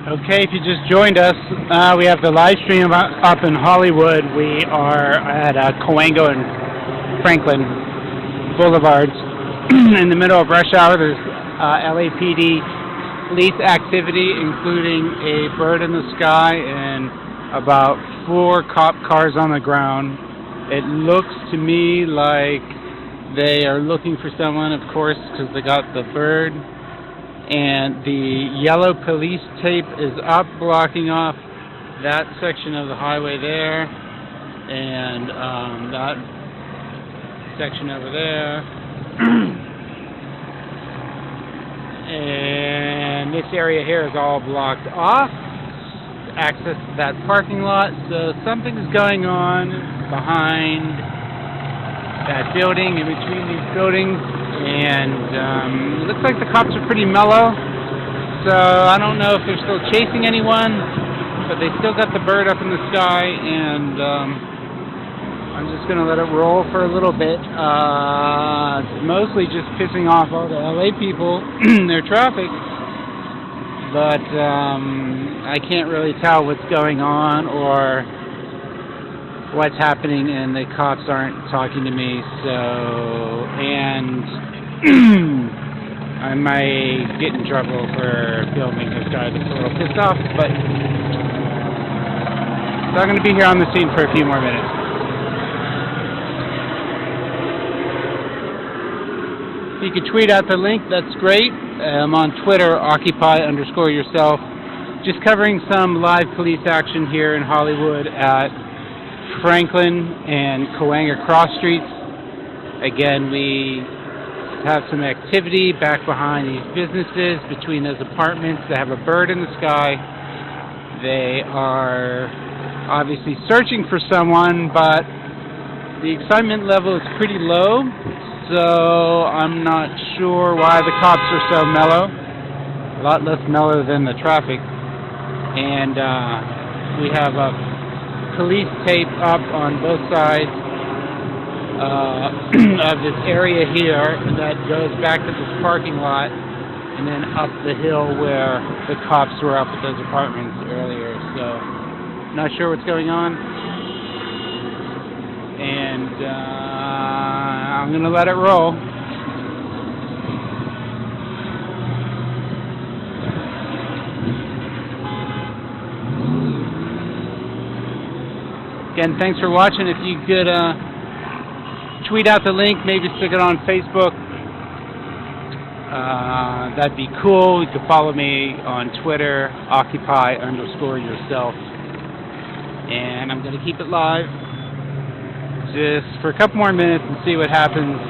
Okay, if you just joined us, we have the live stream up in Hollywood. We are at Coango and Franklin Boulevards in the middle of rush hour. There's LAPD police activity, including a bird in the sky and about 4 cop cars on the ground. It looks to me like they are looking for someone, of course, because they got the bird. And the yellow police tape is up, blocking off that section of the highway there, and that section over there. And this area here is all blocked off to access that parking lot. So something's going on behind that building, in between these buildings. And it looks like the cops are pretty mellow, so I don't know if they're still chasing anyone, but they still got the bird up in the sky, and I'm just going to let it roll for a little bit. It's mostly just pissing off all the LA people, their traffic, but I can't really tell what's going on or what's happening, and the cops aren't talking to me, and I might get in trouble for filming this guy that's a little pissed off, but so I'm going to be here on the scene for a few more minutes. If you could tweet out the link, that's great. I'm on Twitter, Occupy_yourself, just covering some live police action here in Hollywood at Franklin and Coango cross streets. Again, we have some activity back behind these businesses, between those apartments that have a bird in the sky. They are obviously searching for someone, but the excitement level is pretty low, so I'm not sure why the cops are so mellow. A lot less mellow than the traffic. And we have a police tape up on both sides of this area here that goes back to this parking lot and then up the hill where the cops were up at those apartments earlier. So, not sure what's going on. And I'm going to let it roll. Again, thanks for watching. If you could tweet out the link, maybe stick it on Facebook, that'd be cool. You can follow me on Twitter, Occupy_yourself. And I'm going to keep it live just for a couple more minutes and see what happens.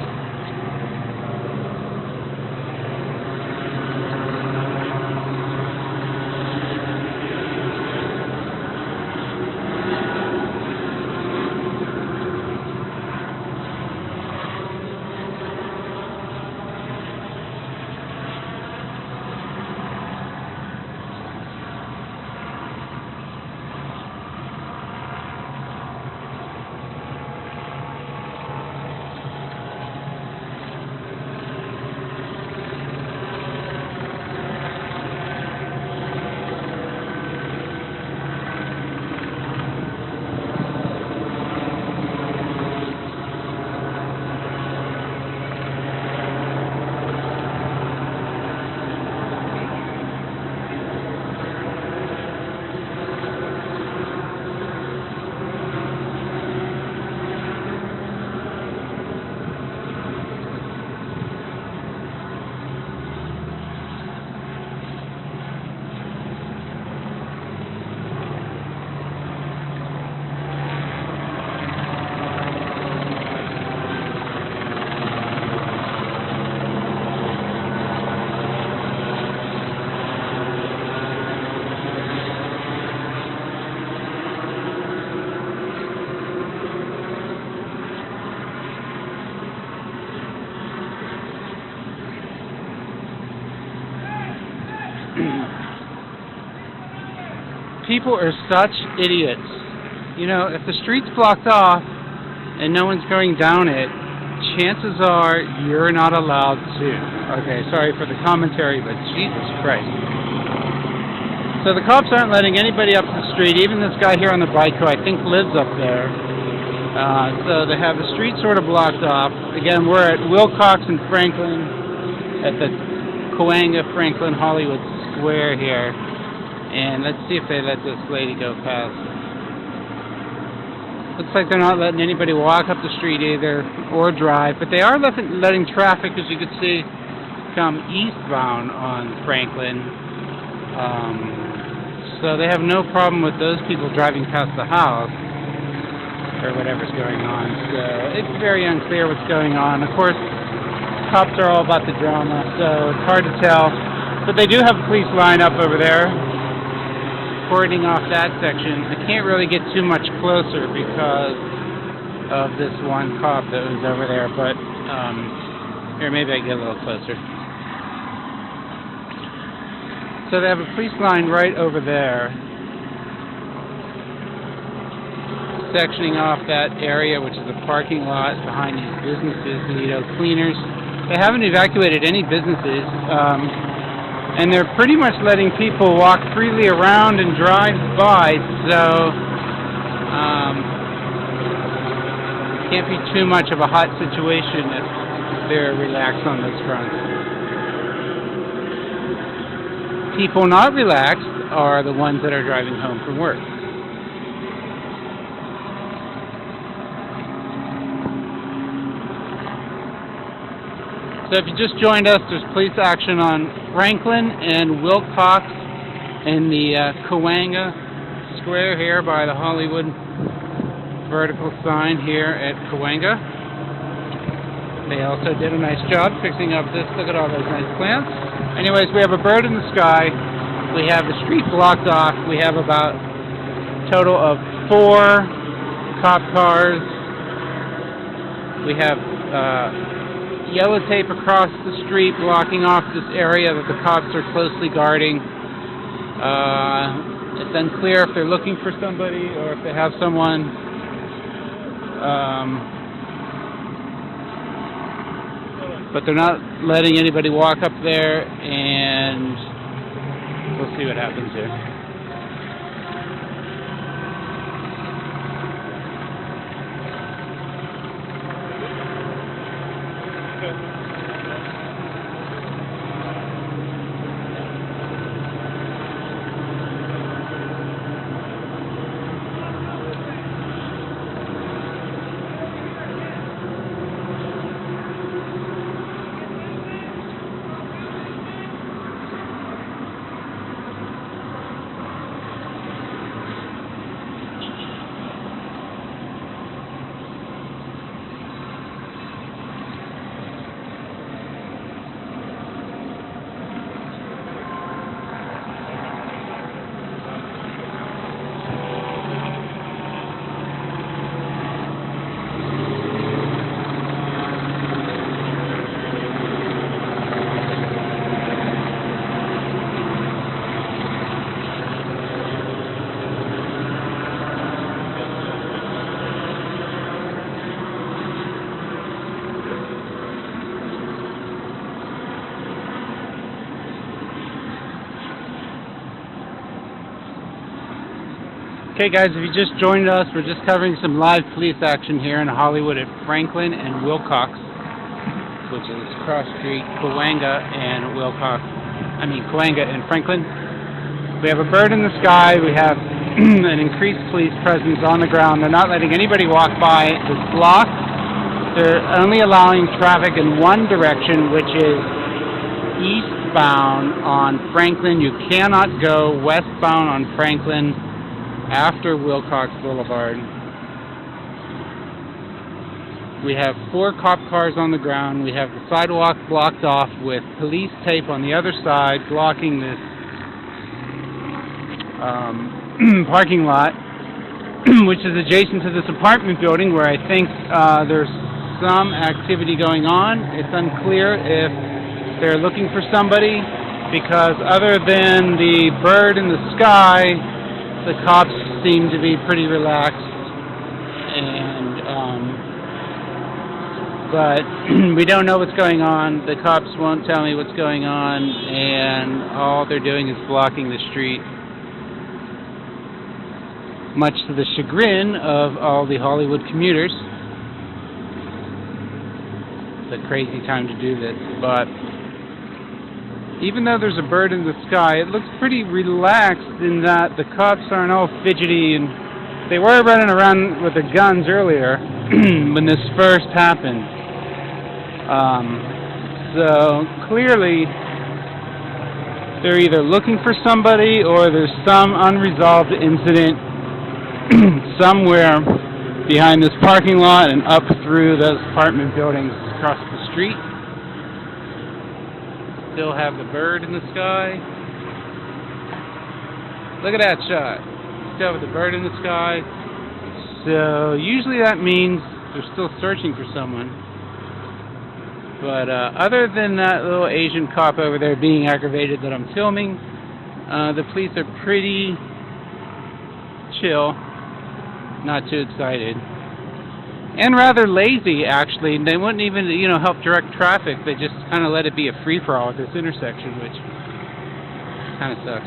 People are such idiots. You know, if the street's blocked off and no one's going down it, chances are you're not allowed to. Okay, sorry for the commentary, but Jesus Christ. So the cops aren't letting anybody up the street, even this guy here on the bike who I think lives up there. So they have the street sort of blocked off. Again, we're at Wilcox and Franklin, at the Cahuenga Franklin Hollywood Square here. And let's see if they let this lady go past. Looks like they're not letting anybody walk up the street either, or drive, but they are letting traffic, as you can see, come eastbound on Franklin. So they have no problem with those people driving past the house, or whatever's going on. So it's very unclear what's going on. Of course, cops are all about the drama, so it's hard to tell. But they do have a police line up over there, cordoning off that section. I can't really get too much closer because of this one cop that was over there, but here, maybe I get a little closer. So they have a police line right over there, sectioning off that area, which is a parking lot behind these businesses, Lido Cleaners. They haven't evacuated any businesses, and they're pretty much letting people walk freely around and drive by, so can't be too much of a hot situation if they're relaxed on those fronts. People not relaxed are the ones that are driving home from work. So if you just joined us, there's police action on Franklin and Wilcox in the Cahuenga Square here by the Hollywood vertical sign here at Cahuenga. They also did a nice job fixing up this. Look at all those nice plants. Anyways, we have a bird in the sky. We have the street blocked off. We have about a total of 4 cop cars. We have yellow tape across the street blocking off this area that the cops are closely guarding. It's unclear if they're looking for somebody or if they have someone. But they're not letting anybody walk up there, and we'll see what happens here. Okay guys, if you just joined us, we're just covering some live police action here in Hollywood at Franklin and Wilcox, which is cross street Cahuenga and Cahuenga and Franklin. We have a bird in the sky, we have an increased police presence on the ground. They're not letting anybody walk by. It's blocked. They're only allowing traffic in one direction, which is eastbound on Franklin. You cannot go westbound on Franklin after Wilcox Boulevard. We have 4 cop cars on the ground. We have the sidewalk blocked off with police tape on the other side blocking this parking lot, which is adjacent to this apartment building where I think there's some activity going on. It's unclear if they're looking for somebody, because other than the bird in the sky, the cops seem to be pretty relaxed, and but we don't know what's going on. The cops won't tell me what's going on, and all they're doing is blocking the street. much to the chagrin of all the Hollywood commuters. It's a crazy time to do this, but even though there's a bird in the sky, it looks pretty relaxed in that the cops aren't all fidgety, and they were running around with their guns earlier when this first happened. So clearly they're either looking for somebody or there's some unresolved incident somewhere behind this parking lot and up through those apartment buildings across the street. Still have the bird in the sky. Look at that shot. Still have the bird in the sky. So usually that means they're still searching for someone. But other than that little Asian cop over there being aggravated that I'm filming, the police are pretty chill, not too excited, and rather lazy actually. They wouldn't even, help direct traffic. They just kind of let it be a free-for-all at this intersection, which kind of sucks.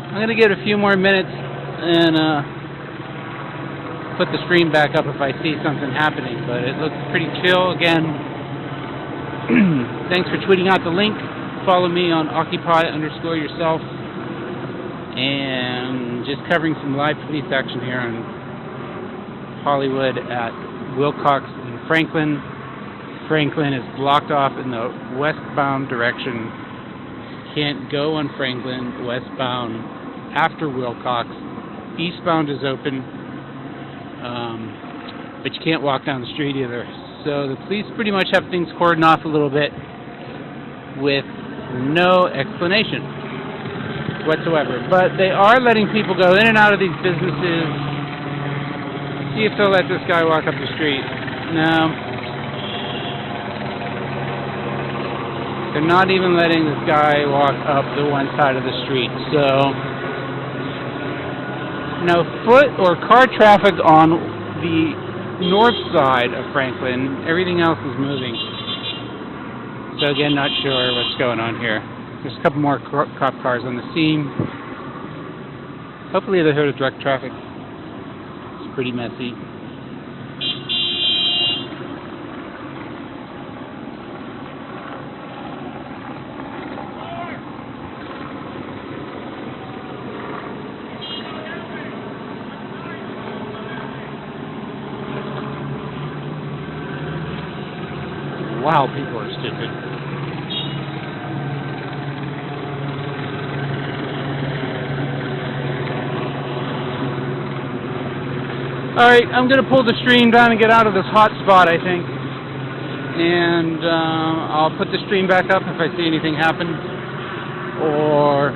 I'm going to give it a few more minutes and put the stream back up if I see something happening, but it looks pretty chill. Again, thanks for tweeting out the link. Follow me on Occupy_yourself, and just covering some live police action here on Hollywood at Wilcox and Franklin. Franklin is blocked off in the westbound direction. Can't go on Franklin westbound after Wilcox. Eastbound is open. But you can't walk down the street either. So the police pretty much have things cordoned off a little bit with no explanation whatsoever. But they are letting people go in and out of these businesses. See if they'll let this guy walk up the street. No. They're not even letting this guy walk up the one side of the street. So no foot or car traffic on the north side of Franklin. Everything else is moving. So again, not sure what's going on here. There's a couple more cop cars on the scene. Hopefully they're here to direct traffic. It's pretty messy. Wow, people are stupid. Alright, I'm going to pull the stream down and get out of this hot spot, I think. And I'll put the stream back up if I see anything happen. Or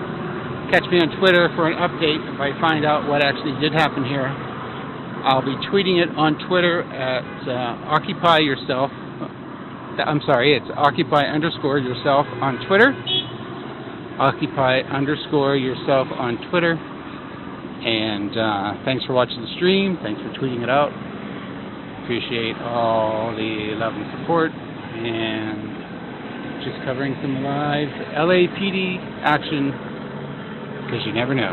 catch me on Twitter for an update if I find out what actually did happen here. I'll be tweeting it on Twitter at OccupyYourself. I'm sorry, it's Occupy_yourself on Twitter. Occupy_yourself on Twitter. And thanks for watching the stream. Thanks for tweeting it out. Appreciate all the love and support. And just covering some live LAPD action, because you never know.